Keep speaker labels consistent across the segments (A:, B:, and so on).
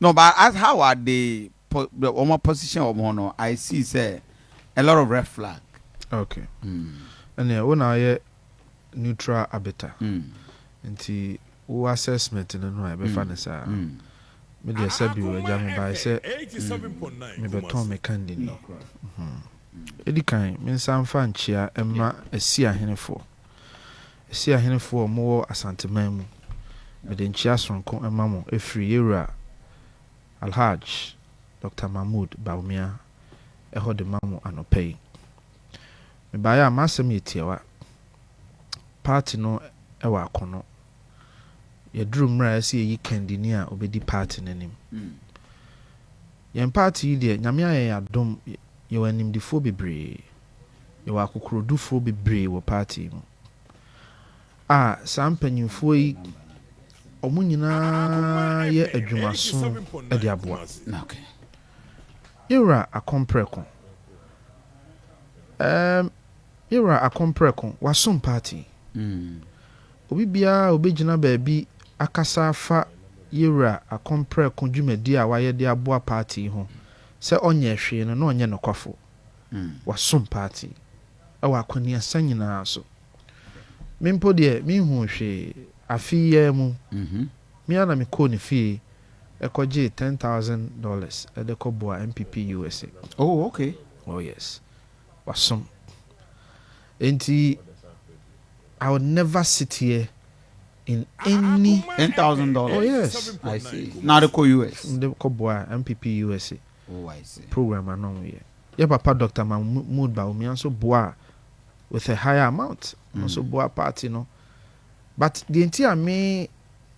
A: No, but as how are they the one position of one? I see say a lot of red flag.
B: Okay. And yeah, when I neutral arbiter. Nti wo assessment no no I be fa ne sa. Me dey say bi we jam by say me beton me candidate. Edi kan me nsan fa nchia emma asi ahenefo. Asi ahenefo mo asanteman mu. Me dey nchia sonko emma mo efri yewura Alhaj Dr. Mahmoud Baumia eho de mamo anopay. Me ba ya masem yetiewa. Party no ewa akono. Yedru mra ase yi candidate a obedi party nanim. Yen party de nyame aye adom ye wanim difo bebre. Ye wa kokorodufo bebre wo party mu. Sampanyimfo yi omu nyina ye adwumaso e de aboa.
A: Okay.
B: Yura akompreko. Yura akompreko wasom party. Obi bia obegyina baabi akasa fa yura akompreko dwumadi a waye de aboa party ho. Se onye hwe no na onye nokwafo. Wasom party. Awa kwani asanyina so. Mimpo de mi hu hwe afi ye mu. Mi ana mi ko ni fi ekoje $10,000 e de ko boa NPP USA.
A: Oh, okay.
B: Oh yes. Wasom. Enti I would never sit here in any
A: $10,000.
B: Oh yes.
A: I see. Now the US.
B: The ko boa NPP USA.
A: Oh, I see.
B: Program anon we. Your papa Dr. Mahmoud Baumia also boa with a higher amount. Also boa party no. But the entire me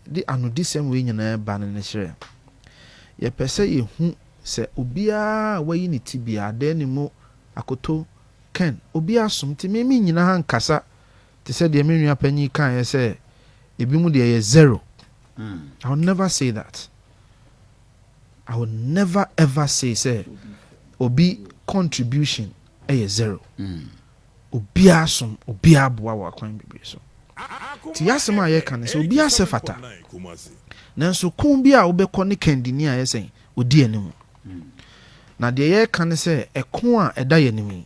B: the anodi same way nyina ba ne hire. Ye pese ye hu se obia wayi ni tibia de ni mo akoto ken obia somti me nyina han kasa te se de me nua panyi kan ye se ebi mu de ye zero. I will never say that. I will never ever say obi contribution e zero. Obia som obia boa wa kwan bibi so. Ti yasema ye kan se obia se fata. Nanso kun bia obekọ ne kandini a yesen odi anim. Na de ye kan se ekon a eda ye nim.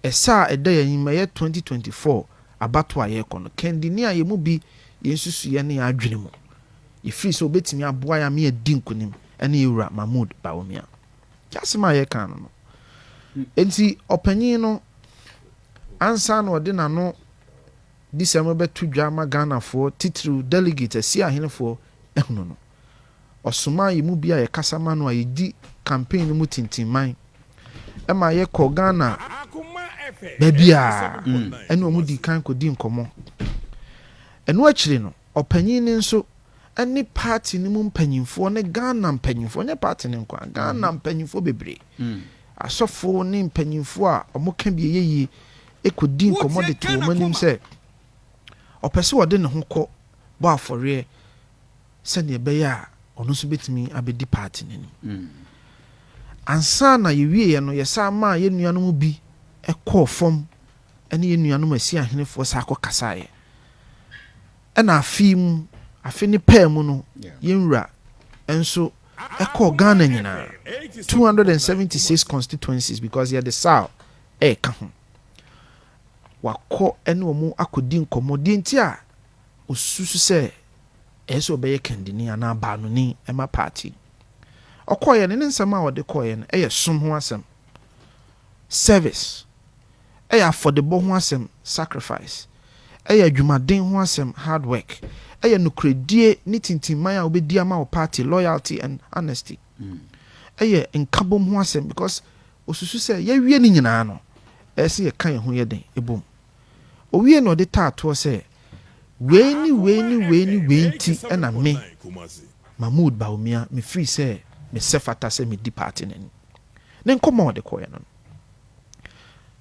B: Esa eda ye nim ye 2024 abato a ye kono kandini a ye mu bi yensusu ye ne adwene mu. Ifiri so obetimi aboa ya me edi nkonim ene yura Mahmoud Baumia. Yasema ye kan no. Enti opanyin no ansa no de na no December betu dwama Ghana for titru delegate asi ahenefo ehunu no. Osuma yi mu bia ye kasama no ayedi campaign mu tintinman. Ema ye ko Ghana babia ene omu di kan ko di nkomo. Eno akire no opanyin ni nso ene party ni mu mpanyimfo ne Ghana mpanyimfo ne party ne nkwa Ghana mpanyimfo bebre. Asofo ne mpanyimfo a omoka bi yeyi ekodi nkomo de to manim se opese wode ne ho kọ bo afore se ne be ya ono so betimi abedi party nani ansa na yewie ye no yesa ma ye nuanom bi ekọ fom ene ye nuanom asi ahenefo sa akọ ye ena afim afini pam no yenwura enso ekọ Ghana nyina 276 constituencies because here the south ka ho wakọ ene omu akodi nkomo di nti a osusu se eso be kandini ana ba no ni ema party okoye ne nsema wode koye no eye som ho asem service eye affordable ho asem sacrifice eye adwumaden ho asem hard work eye nukredie ni tintinman a obedi ama o party loyalty and honesty eye nkabom ho asem because osusu se ye wie ni nyina no ese ye kan ho ye den ebom owie no de tato se weni ti ena me Mahmoud Baumia me free se me sefata se me di party nani ne nkomo de koye no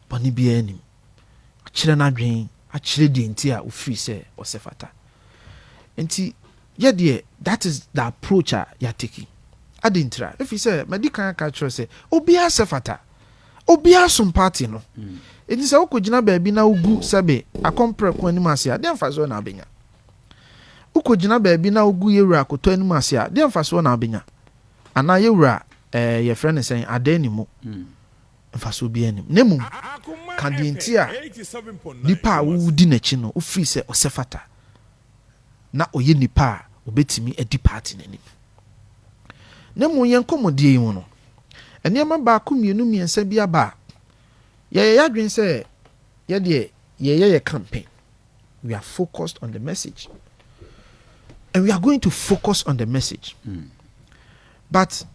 B: bani bia anim akire na dwen akire di nti a ofree se o sefata enti ye de that is the approach ya taking adintra if you say medical culture say obia sefata obia some party no enti se ukogina baabi na ugu sebe akompre ko anim ase a de mfaso na abenya ukogina baabi na ugu yewura akoto anim ase a de mfaso na abenya ana yewura your friend is saying adenimu mfa so bi anim nemu ka de ntia nipa wudi n'achi no ofiri se osefata na oye nipa obetimi edi party n'anim nemu yen komodie yi mu no enema ba ko mienu miensa bi aba ye yadwen se ye de ye campaign. We are focused on the message. And we are going to focus on the message. But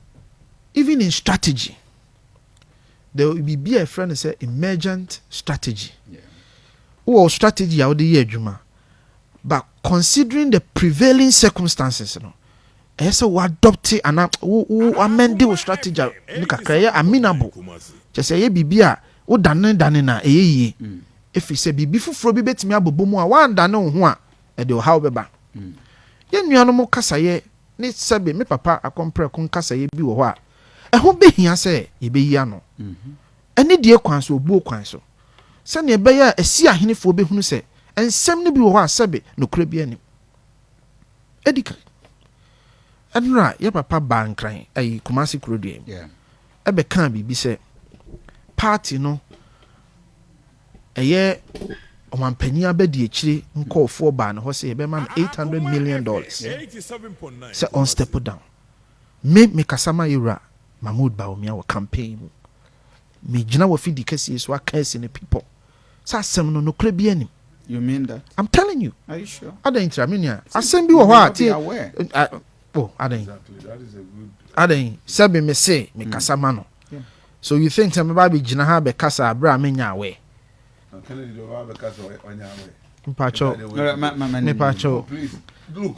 B: even in strategy, there will be a friend say emergent strategy. Or strategy out the year, Juma. But considering the prevailing circumstances, you know, so we adopt it and amend the strategy. Look at amenable. Just say bibia o dane na eye. If you say bibi fufuro bi betimi abobomu a wanda ne ho a e de how beba ye nuano mo kasaye ne sebe me papa akompre kon kasaye bi wo ho a e ho behia se ye beyi ano eni die kwan so obu kwan so se ne be ya asi ahenefo behunu se ensem ne bi wo ho a sebe no kura bi ani edika anra ye papa bankran ai kumasi kurodie e be kan bibi se party no eye omanpanyi abedi echire nkofo ba na ho se be man $800 million se on step down me kasama yura Mahmoud Bawumia wa campaign me gina wa fidi kesi so akase ne people sa asem no kra bi anim.
A: You mean that?
B: I'm telling you.
A: Are you sure?
B: Adan intramenia asem bi wo ho ati adan
C: Exactly, that is a good
B: adan sabe me say me kasama no. So you think me ba bi gina ha be kasa abra me nya we
C: Kennedy do have because on your way.
B: Mpacho.
C: Mpacho. Please look.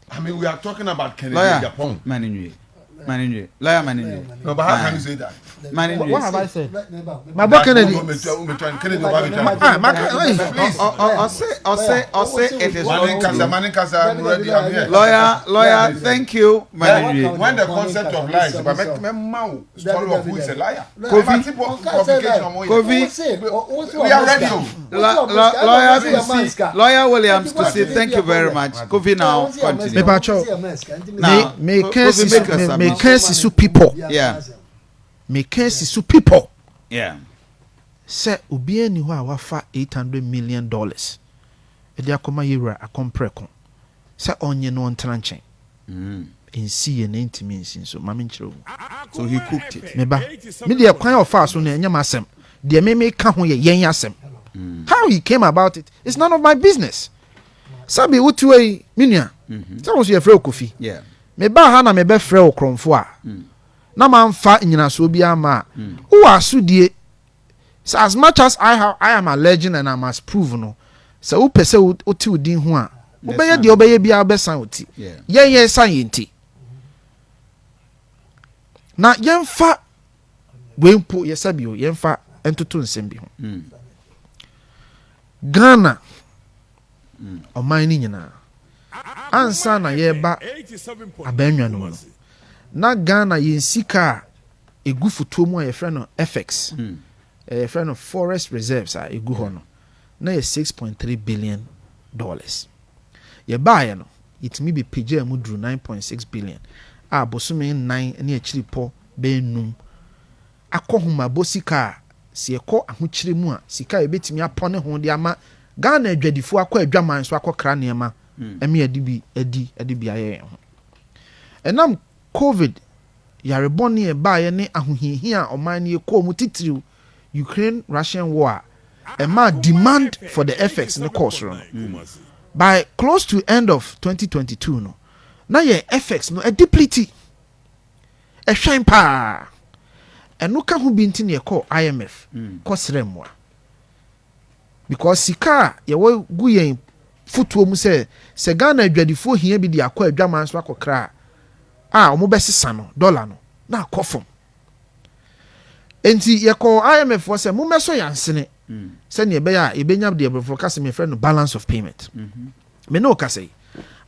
C: I mean, we are talking about Kennedy Agyapong.
A: Maninwe. Lawyer Maninwe.
C: No, but how can you say that?
A: Maninwe.
B: What have I said? My boy Kennedy.
C: Kennedy
A: I'll say it is
C: Manin Kasa, I'm ready. I'm here.
A: Lawyer, thank you, Maninwe.
C: When the concept of lies, but make me story of who is a liar.
A: Kofi,
C: we are ready.
A: Lawyer Williams to say thank you very much. Kofi now continue.
B: Now, me case su people.
A: Yeah.
B: Me case su people.
A: Yeah.
B: Say obi ani ho a wafa $800 million. E dia koma yewura akompreko. Say onye no ntranchen. Ensi ye na ntimi ensi so mame nkyerɛ.
A: So he cooked it.
B: Meba. Me dia kwan ofa so na enyam asem. De me ka ho ye yen asem. How he came about it, it's none of my business. Sabi utuwe minua. Say wo so ye frɛ Kofi.
A: Yeah.
B: Me ba ha na me be frɛ wo kromfo a. Na man fa nyina so bi ama. Who asudie. So as much as I am a legend and I must prove no. So who pese oti odin ho a. Obeye de obeye bia obesan oti. Ye san yenti. Na yemfa wempo yesabio yemfa entoto nsem bi ho. Ghana oman ni nyina ansa na yeba abanwa no na Ghana yensika egu futuo mu a yefrɛ no FX yefrɛ no forest reserves a egu ho no na ye $6.3 billion yeba ye no itimi be pagya mu duru $9.6 billion a bosome 9 ne akiripo be num akohoma bosika se ekɔ ahokyire mu a sika ebetimi apone ho de ama Ghana adwadifo akɔ adwaman so akɔkra neema emi adi bi aye ho enam COVID yareboni e ba ye ne ahohihi a oman ne ekɔ mu titiriw Ukraine Russian war a ma demand for the FX ne course run by close to end of 2022 no na ye FX no a deplete a shine pa eno ka ho binti ne ekɔ IMF kɔsremwa because sika ye wo gu yen futuo mu se Ghana adwadifo hia bi di akɔ adwaman so akɔkra a omo besesa no dollar no na akɔfom enti ye kɔ IMF wo se mo meso yansene se ne be ya ebenya de ebrofo kase me friend no balance of payment me no kase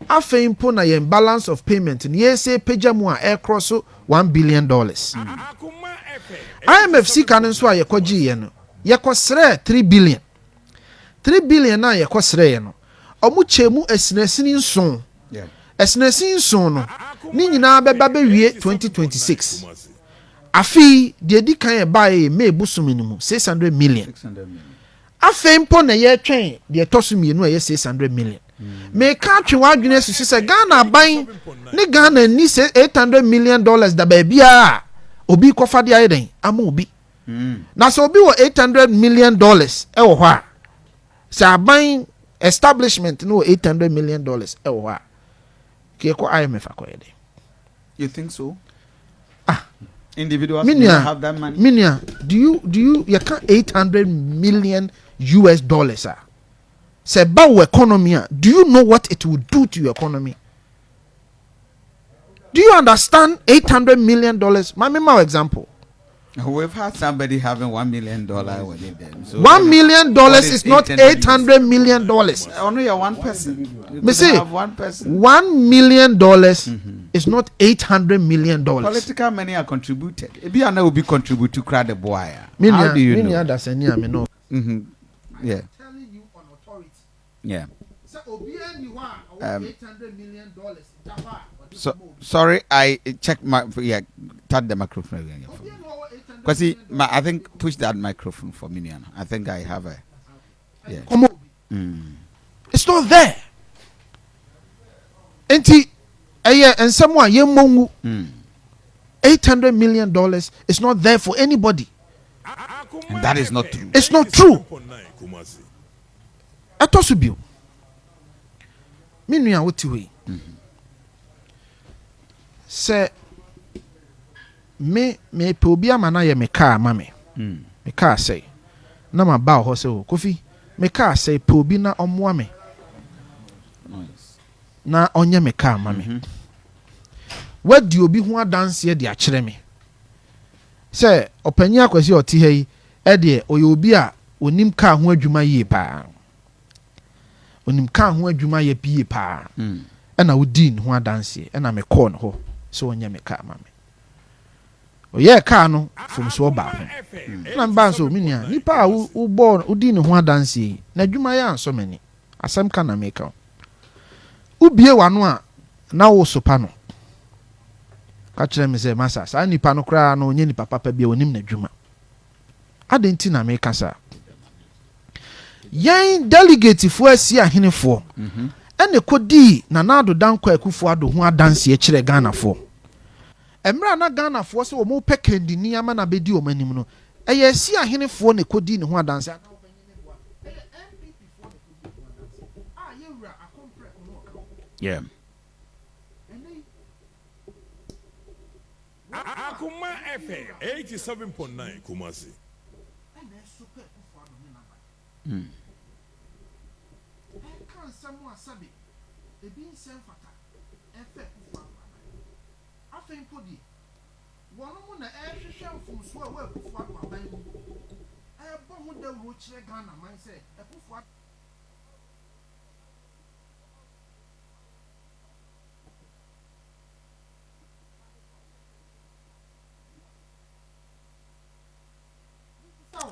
B: afei mpo na yen balance of payment ne ye se pagya mu a cross $1 billion IMF sika no so a ye kɔgye ye no ye kɔsrɛ $3 billion na ye kɔsrɛ ye no omu chemu esinesini nson ɛsinasin so no ni nyinaa bɛba bɛwie 2026 afi deɛ di kan ɛbaa May bosom no mu 600 million afei mpo na yɛtwɛn deɛ ɛtɔ so mmienu a ɛyɛ 600 million meka atwe w'adwene susu sɛ Ghana aban ne Ghana ni $800 million da baabiara obi kɔfa de ayɛ den ama obi na sɛ obi wɔ $800 million ɛwɔ hɔ a sɛ aban establishment no wɔ $800 million ɛwɔ hɔ a kɛkɔ IMF akɔyɛ den.
A: You think so?
B: Ah,
A: individuals
B: Minia,
A: have that money.
B: Minia, do you can't $800 million ah? Say about economy, do you know what it will do to your economy? Do you understand $800 million? My example.
A: We've had somebody having $1 million within them. So
B: $1 million is not $800 million.
A: Only one person.
B: Me say
A: have one person.
B: $1 million is not $800 million.
A: Political money are contributed. If you will be contribute to crowd the boy.
B: Minia,
A: How do you know?
B: Minia, that's any I mean no.
A: Yeah.
B: I'm telling you on authority.
A: Yeah.
B: So $800 million.
A: So sorry, I checked my tap the microphone again. Because I think push that microphone for me. I think I have a
B: Come on. It's not there. And someone $800 million is not there for anybody.
A: And that is not true.
B: It's not true. I told you. Me nua what we say me pe obi ama na ye me car ma me me car say na ma ba ho say Kofi me car say pe obi na omoa me na onye me car ma me wadi obi ho adanse de a kire me say opanyi akwasi oti ha yi e de oye obi a onim car ho adwuma yie pa onim car ho adwuma ye pie pa na wodi ne ho adanse na me call no ho so onye me car ma me oye car no from so ba ho na mba so minia nipa a wo ball odi ne ho adanse na adwuma ya anso mani asem ka na me ka ubie wano a na wo sopa no ka kire me say masa sa nipa no kra no onye nipa papa bia onim na adwuma adenti na me ka sa yan delegate fo asi ahenefo ene kodi na nado dankwa akufo ado ho adanse kire Ghana fo emra na Ghana fo se wo mo pekendi ni ama na bedi o manim no eye asi ahenefo ne kodi ne ho adanse
A: Yeah.
D: Akoma FM 87.9 Kumasi.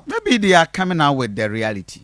A: Maybe they are coming out with the reality.